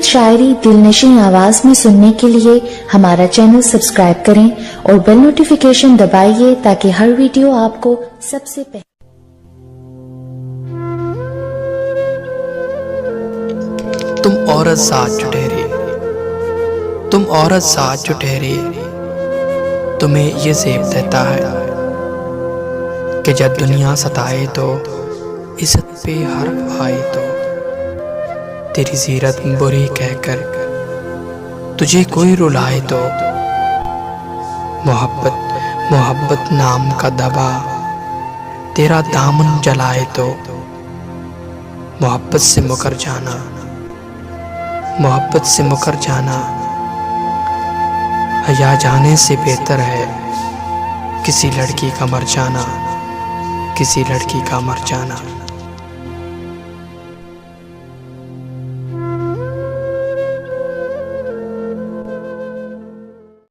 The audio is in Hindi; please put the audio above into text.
खूबसूरत शायरी दिलनशी आवाज में सुनने के लिए हमारा चैनल सब्सक्राइब करें और बेल नोटिफिकेशन दबाइए ताकि हर वीडियो आपको सबसे पहले। तुम औरत साथ जो ठहरी, तुम औरत साथ जो ठहरी, तुम्हें ये ज़ेब देता है कि जब दुनिया सताए तो इज़्ज़त पे हर्फ आए तो तेरी सीरत बुरी कहकर तुझे कोई रुलाए तो मोहब्बत मोहब्बत नाम का दवा तेरा दामन जलाए तो मोहब्बत से मुकर जाना, मोहब्बत से मुकर जाना हया जाने से बेहतर है किसी लड़की का मर जाना, किसी लड़की का मर जाना।